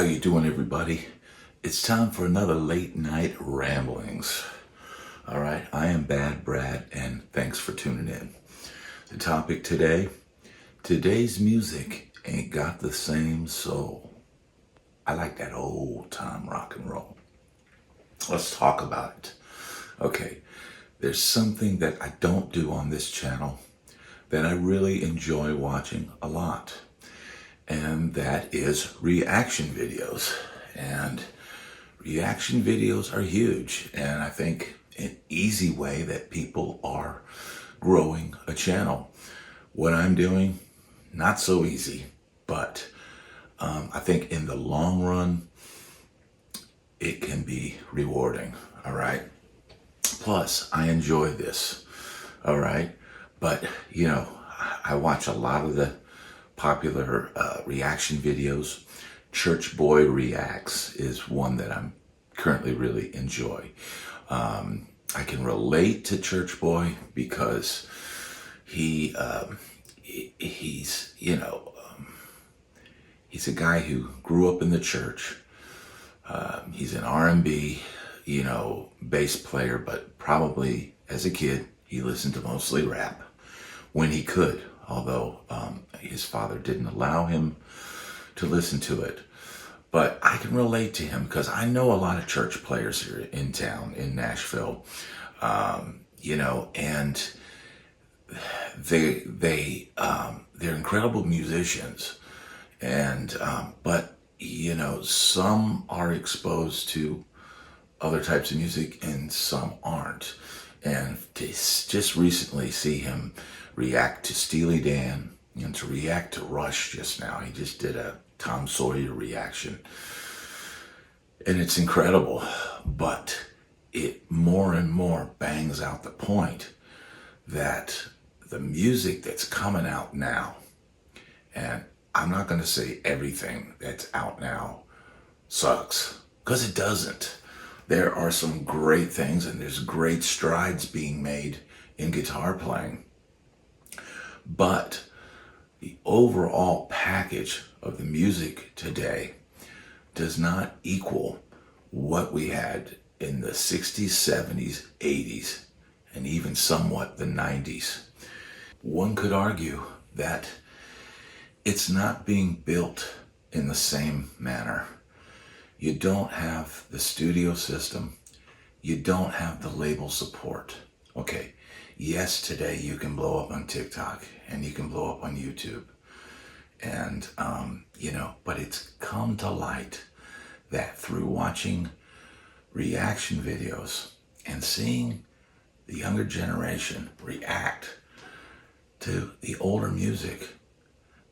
how you doing, everybody? It's time for another late night ramblings. All right, I am BADBRAD, and thanks for tuning in. The topic today: today's music ain't got the same soul. I like that old time rock and roll. Let's talk about it. Okay, there's something that I don't do on this channel that I really enjoy watching a lot, and that is reaction videos. And reaction videos are huge, and I think an easy way that people are growing a channel. What I'm doing, not so easy, but I think in the long run, it can be rewarding, all right? Plus, I enjoy this, all right? But, I watch a lot of the popular reaction videos. Church Boy Reacts is one that I'm currently really enjoy. I can relate to Church Boy because he's a guy who grew up in the church. He's an R&B, bass player, but probably as a kid, he listened to mostly rap when he could, although his father didn't allow him to listen to it. But I can relate to him because I know a lot of church players here in town, in Nashville, and they're incredible musicians, and but some are exposed to other types of music and some aren't. And to just recently see him react to Steely Dan and to react to Rush just now, he just did a Tom Sawyer reaction, and it's incredible. But it more and more bangs out the point that the music that's coming out now, and I'm not going to say everything that's out now sucks, because it doesn't. There are some great things, and there's great strides being made in guitar playing, but the overall package of the music today does not equal what we had in the 60s, 70s, 80s, and even somewhat the 90s. One could argue that it's not being built in the same manner. You don't have the studio system. You don't have the label support. Okay, yes, today you can blow up on TikTok and you can blow up on YouTube. And, but it's come to light that through watching reaction videos and seeing the younger generation react to the older music,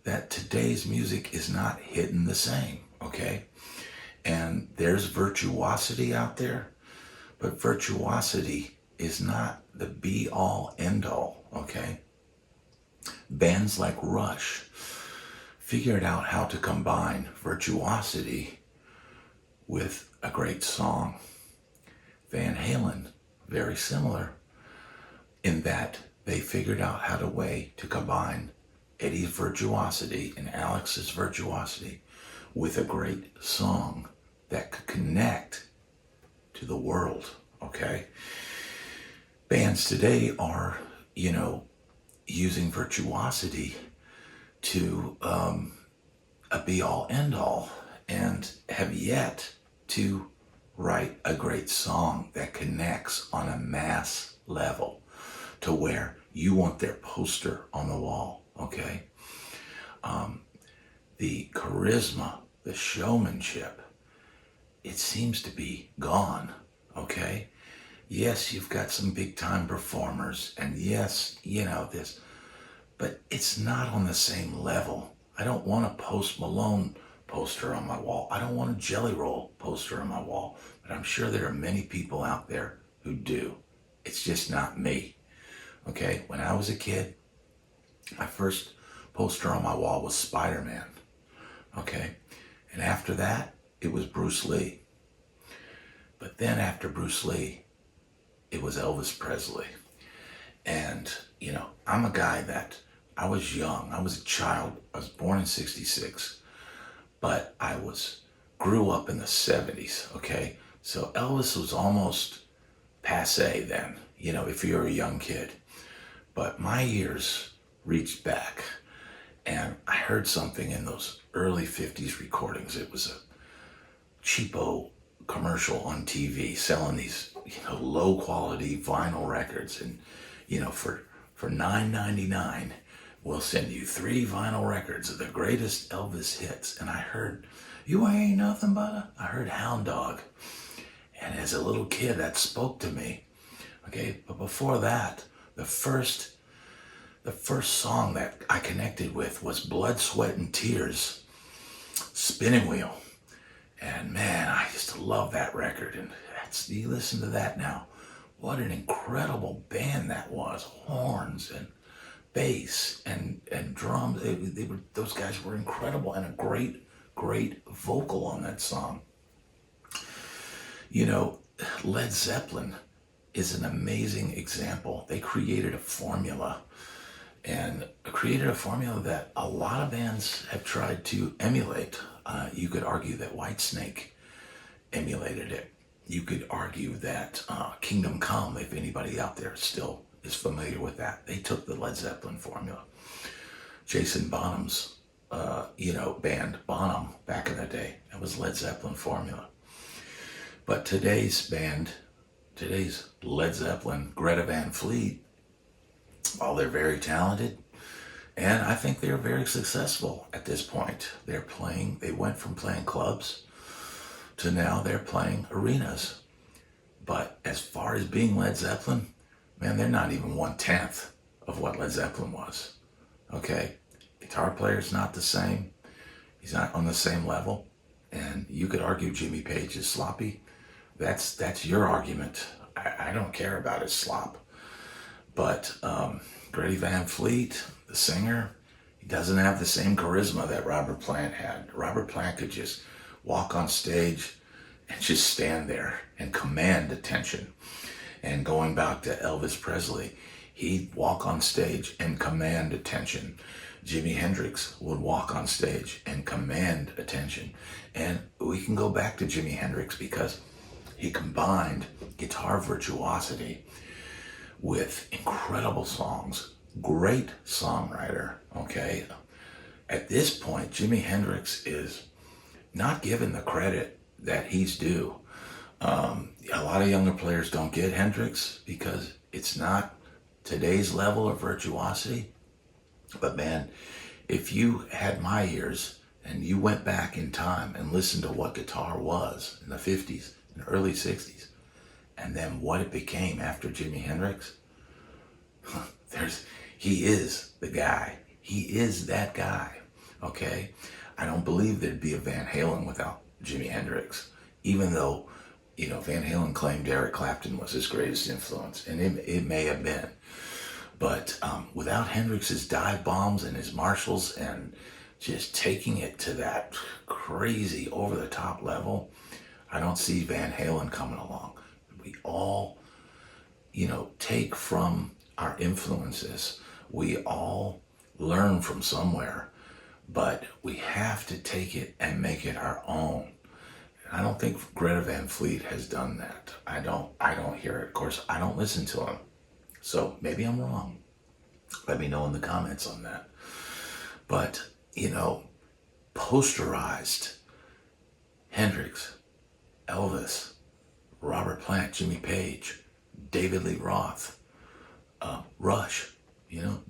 that today's music is not hitting the same, okay? And there's virtuosity out there, but virtuosity is not the be-all, end-all, okay? Bands like Rush figured out how to combine virtuosity with a great song. Van Halen, very similar in that they figured out how to combine Eddie's virtuosity and Alex's virtuosity with a great song that could connect to the world, okay? Bands today are, using virtuosity to a be-all, end-all, and have yet to write a great song that connects on a mass level to where you want their poster on the wall, okay? The charisma, the showmanship, it seems to be gone, okay? Yes, you've got some big-time performers, and yes, this, but it's not on the same level. I don't want a Post Malone poster on my wall. I don't want a Jelly Roll poster on my wall, but I'm sure there are many people out there who do. It's just not me, okay? When I was a kid, my first poster on my wall was Spider-Man, okay? And after that, it was Bruce Lee. But then after Bruce Lee, it was Elvis Presley. And, I'm a guy that I was young. I was a child. I was born in 66. But I was grew up in the 70s, okay? So Elvis was almost passe then, if you're a young kid. But my ears reached back and I heard something in those early 50s recordings. It was a cheapo commercial on TV selling these, low quality vinyl records. And, for $9.99, we'll send you 3 vinyl records of the greatest Elvis hits. And I heard, "You ain't nothing but a," I heard "Hound Dog." And as a little kid, that spoke to me. Okay, but before that, the first song that I connected with was "Blood, Sweat, and Tears," Spinning Wheel. And man, I just love that record. And you listen to that now. What an incredible band that was. Horns and bass and drums. Those guys were incredible, and a great vocal on that song. Led Zeppelin is an amazing example. They created a formula that a lot of bands have tried to emulate. You could argue that Whitesnake emulated it. You could argue that Kingdom Come, if anybody out there still is familiar with that, they took the Led Zeppelin formula. Jason Bonham's, band Bonham back in the day, that was Led Zeppelin formula. But today's Led Zeppelin, Greta Van Fleet, while they're very talented, and I think they're very successful at this point. They went from playing clubs to now they're playing arenas. But as far as being Led Zeppelin, man, they're not even 1/10 of what Led Zeppelin was. Okay? Guitar player's not the same. He's not on the same level. And you could argue Jimmy Page is sloppy. That's your argument. I don't care about his slop. But Greta Van Fleet, the singer, he doesn't have the same charisma that Robert Plant had. Robert Plant could just walk on stage and just stand there and command attention. And going back to Elvis Presley, he'd walk on stage and command attention. Jimi Hendrix would walk on stage and command attention. And we can go back to Jimi Hendrix because he combined guitar virtuosity with incredible songs. Great songwriter, okay? At this point, Jimi Hendrix is not given the credit that he's due. A lot of younger players don't get Hendrix because it's not today's level of virtuosity. But man, if you had my ears and you went back in time and listened to what guitar was in the 50s and early 60s, and then what it became after Jimi Hendrix, he is the guy. He is that guy, okay? I don't believe there'd be a Van Halen without Jimi Hendrix, even though, Van Halen claimed Eric Clapton was his greatest influence, and it may have been. But without Hendrix's dive bombs and his Marshalls and just taking it to that crazy over-the-top level, I don't see Van Halen coming along. We all, take from our influences. We all learn from somewhere, but we have to take it and make it our own. I don't think Greta Van Fleet has done that. I don't hear it. Of course, I don't listen to him. So maybe I'm wrong. Let me know in the comments on that. But, posterized Hendrix, Elvis, Robert Plant, Jimmy Page, David Lee Roth, Rush,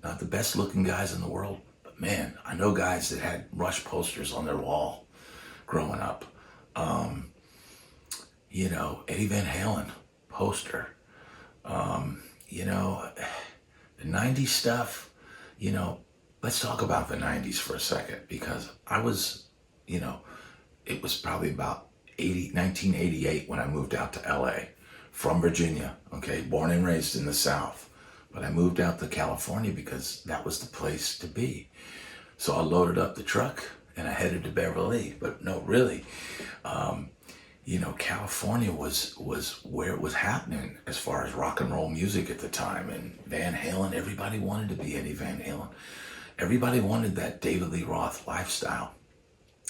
not the best looking guys in the world, but man, I know guys that had Rush posters on their wall growing up. Eddie Van Halen poster. The 90s stuff, let's talk about the 90s for a second, because I was, it was probably about 1988 when I moved out to LA from Virginia, okay, born and raised in the South. But I moved out to California because that was the place to be. So I loaded up the truck and I headed to Beverly. But no, really, California was where it was happening as far as rock and roll music at the time. And Van Halen, everybody wanted to be Eddie Van Halen. Everybody wanted that David Lee Roth lifestyle.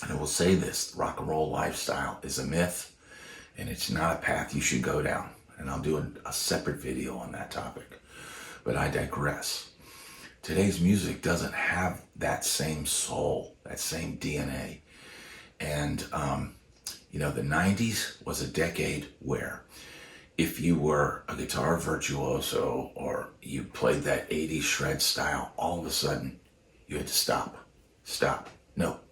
And I will say this, rock and roll lifestyle is a myth, and it's not a path you should go down. And I'll do a separate video on that topic. But I digress. Today's music doesn't have that same soul, that same DNA. And, the 90s was a decade where if you were a guitar virtuoso or you played that 80s shred style, all of a sudden you had to stop. Nope,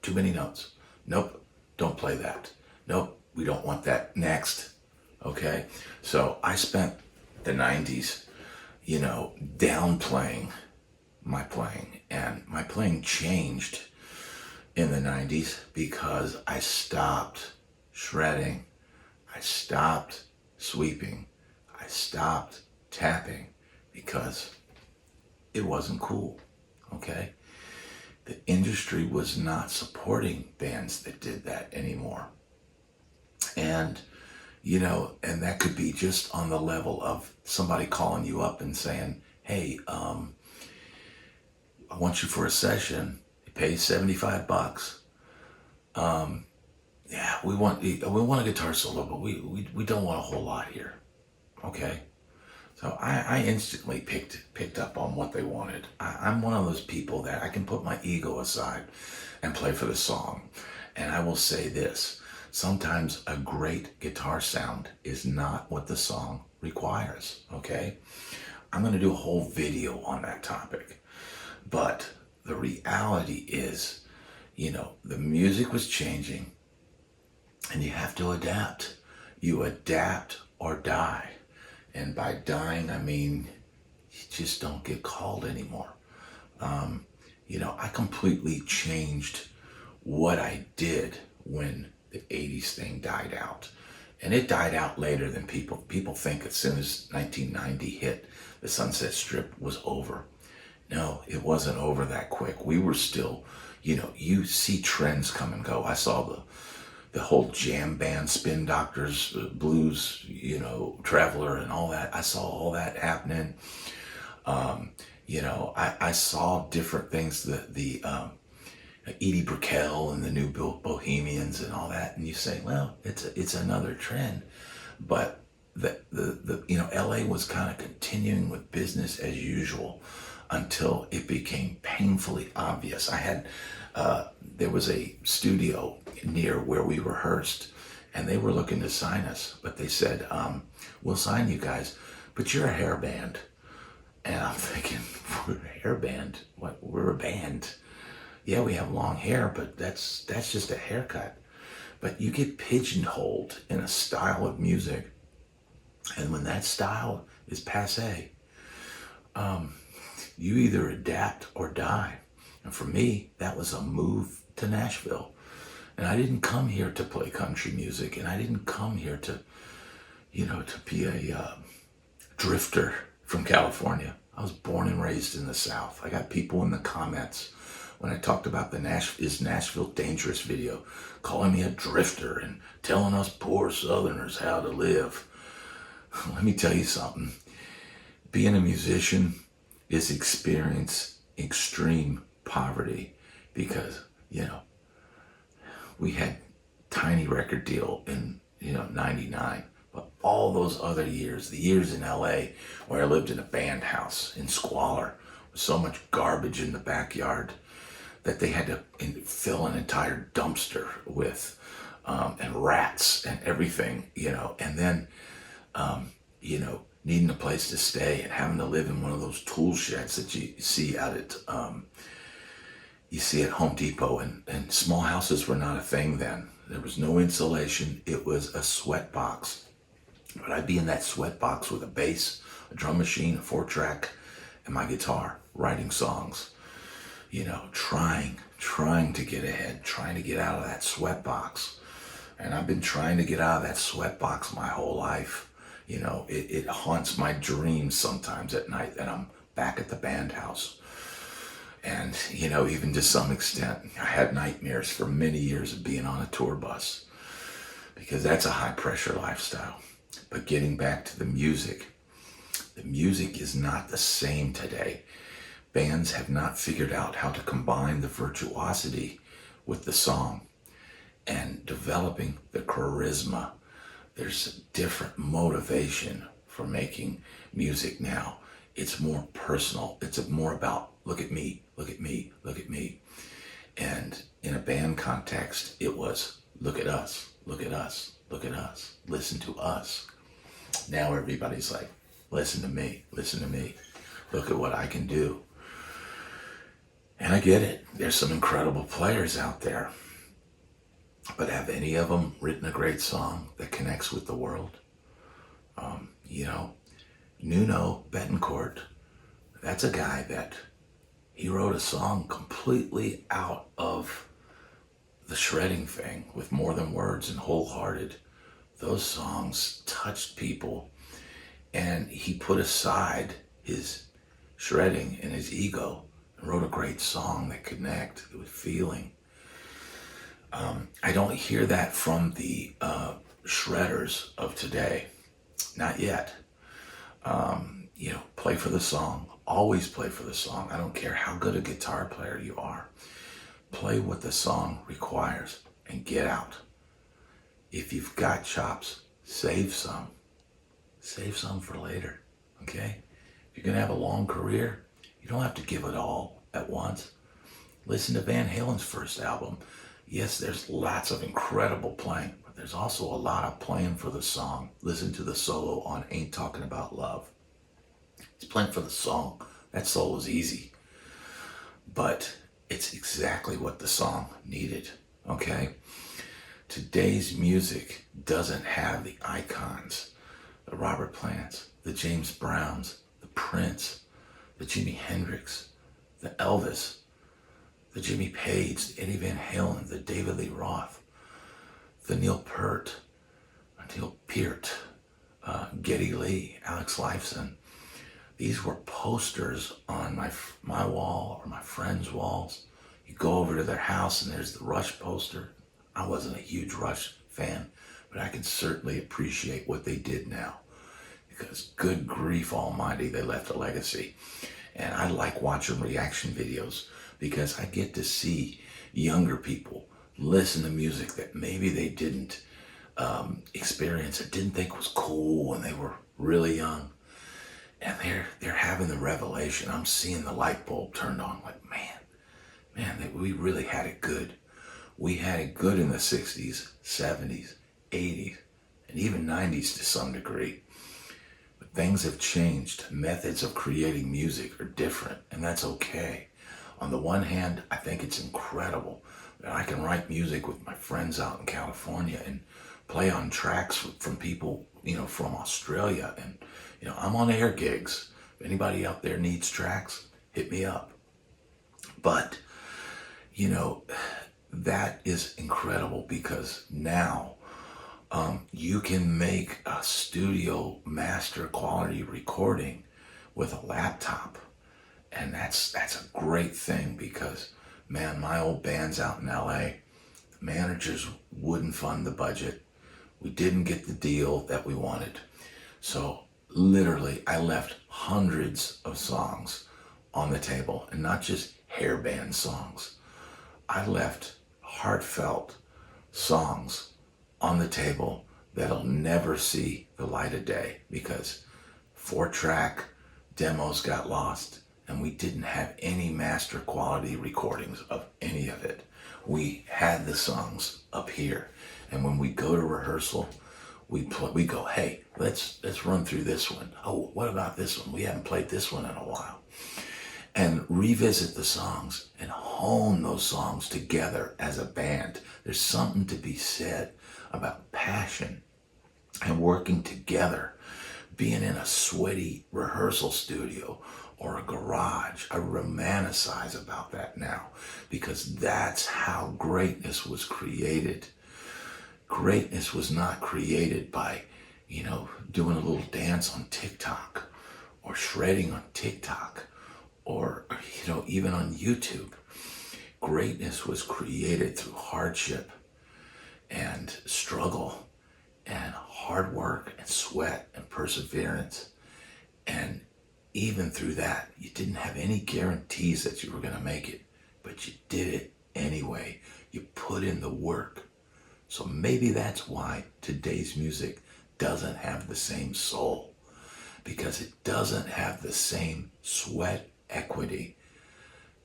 too many notes. Nope, don't play that. Nope, we don't want that next. Okay, so I spent the 90s, downplaying my playing, and my playing changed in the 90s because I stopped shredding, I stopped sweeping, I stopped tapping because it wasn't cool, okay? The industry was not supporting bands that did that anymore. And, and that could be just on the level of somebody calling you up and saying, hey, I want you for a session. You pay $75. Yeah, we want a guitar solo, but we don't want a whole lot here. Okay. So I instantly picked up on what they wanted. I'm one of those people that I can put my ego aside and play for the song. And I will say this, sometimes a great guitar sound is not what the song requires, okay? I'm gonna do a whole video on that topic. But the reality is, the music was changing and you have to adapt. You adapt or die. And by dying, I mean, you just don't get called anymore. I completely changed what I did when the 80s thing died out. And it died out later than people think. As soon as 1990 hit, the Sunset Strip was over. No, it wasn't over that quick. We were still, you see trends come and go. I saw the whole jam band, Spin Doctors, Blues, Traveler and all that. I saw all that happening. I saw different things, the Edie Brickell and the New Bohemians and all that. And you say, well, it's another trend. But the LA was kind of continuing with business as usual until it became painfully obvious. There was a studio near where we rehearsed, and they were looking to sign us, but they said, we'll sign you guys, but you're a hair band. And I'm thinking, we're a hair band? What? We're a band. Yeah, we have long hair, but that's just a haircut. But you get pigeonholed in a style of music, and when that style is passé, you either adapt or die. And for me, that was a move to Nashville. And I didn't come here to play country music, and I didn't come here to be a drifter from California. I was born and raised in the South. I got people in the comments when I talked about the Is Nashville Dangerous video, calling me a drifter and telling us poor Southerners how to live. Let me tell you something. Being a musician is experience extreme poverty because, we had tiny record deal in, 99. But all those other years, the years in LA where I lived in a band house in squalor with so much garbage in the backyard that they had to fill an entire dumpster with, and rats and everything, and then, needing a place to stay and having to live in one of those tool sheds that you see out at, Home Depot, and small houses were not a thing then. There was no insulation. It was a sweat box. But I'd be in that sweat box with a bass, a drum machine, a 4-track, and my guitar, writing songs, trying to get ahead, trying to get out of that sweat box. And I've been trying to get out of that sweat box my whole life. It haunts my dreams sometimes at night that I'm back at the band house. And, even to some extent, I had nightmares for many years of being on a tour bus because that's a high pressure lifestyle. But getting back to the music is not the same today. Bands have not figured out how to combine the virtuosity with the song and developing the charisma. There's a different motivation for making music now. It's more personal. It's more about, look at me, look at me, look at me. And in a band context, it was, look at us, look at us, look at us, listen to us. Now everybody's like, listen to me, look at what I can do. And I get it. There's some incredible players out there. But have any of them written a great song that connects with the world? Nuno Betancourt, that's a guy that he wrote a song completely out of the shredding thing with More Than Words and Wholehearted. Those songs touched people, and he put aside his shredding and his ego and wrote a great song that connected with feeling. I don't hear that from the shredders of today. Not yet. Play for the song. Always play for the song. I don't care how good a guitar player you are. Play what the song requires and get out. If you've got chops, save some. Save some for later, okay? If you're gonna have a long career, you don't have to give it all at once. Listen to Van Halen's first album. Yes, there's lots of incredible playing, but there's also a lot of playing for the song. Listen to the solo on Ain't Talking About Love. He's playing for the song. That solo is easy, but it's exactly what the song needed, okay? Today's music doesn't have the icons, the Robert Plants, the James Browns, the Prince, the Jimi Hendrix, the Elvis, the Jimmy Page, the Eddie Van Halen, the David Lee Roth, the Neil Peart, Geddy Lee, Alex Lifeson. These were posters on my wall or my friends' walls. You go over to their house and there's the Rush poster. I wasn't a huge Rush fan, but I can certainly appreciate what they did now, because good grief almighty, they left a legacy. And I like watching reaction videos because I get to see younger people listen to music that maybe they didn't experience or didn't think was cool when they were really young. And they're having the revelation. I'm seeing the light bulb turned on, like, man, we really had it good. We had it good in the 60s, 70s, 80s, and even 90s to some degree. But things have changed. Methods of creating music are different, and that's okay. On the one hand, I think it's incredible that I can write music with my friends out in California and play on tracks from people, from Australia. And, I'm on air gigs. If anybody out there needs tracks, hit me up. But, that is incredible because now you can make a studio master quality recording with a laptop. And that's a great thing because, man, my old bands out in LA, the managers wouldn't fund the budget. We didn't get the deal that we wanted. So literally, I left hundreds of songs on the table, and not just hairband songs. I left heartfelt songs on the table that'll never see the light of day because 4-track demos got lost and we didn't have any master quality recordings of any of it. We had the songs up here, and when we go to rehearsal, we go, hey, let's run through this one. Oh, what about this one? We haven't played this one in a while. And revisit the songs and hone those songs together as a band. There's something to be said about passion and working together, being in a sweaty rehearsal studio or a garage. I romanticize about that now because that's how greatness was created. Greatness was not created by, doing a little dance on TikTok or shredding on TikTok or, even on YouTube. Greatness was created through hardship and struggle and hard work and sweat and perseverance. And even through that, you didn't have any guarantees that you were going to make it, but you did it anyway. You put in the work. So maybe that's why today's music doesn't have the same soul, because it doesn't have the same sweat equity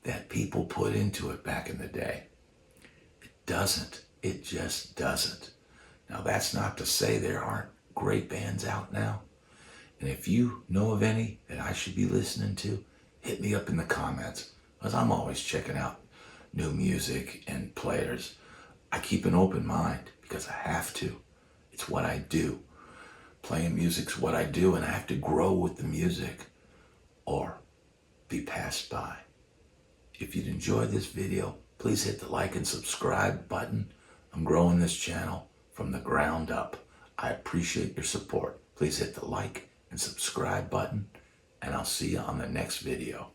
that people put into it back in the day. It doesn't. It just doesn't. Now, that's not to say there aren't great bands out now. And if you know of any that I should be listening to, hit me up in the comments, because I'm always checking out new music and players. I keep an open mind because I have to. It's what I do. Playing music's what I do, and I have to grow with the music or be passed by. If you'd enjoy this video, please hit the like and subscribe button. I'm growing this channel from the ground up. I appreciate your support. Please hit the like and subscribe button, and I'll see you on the next video.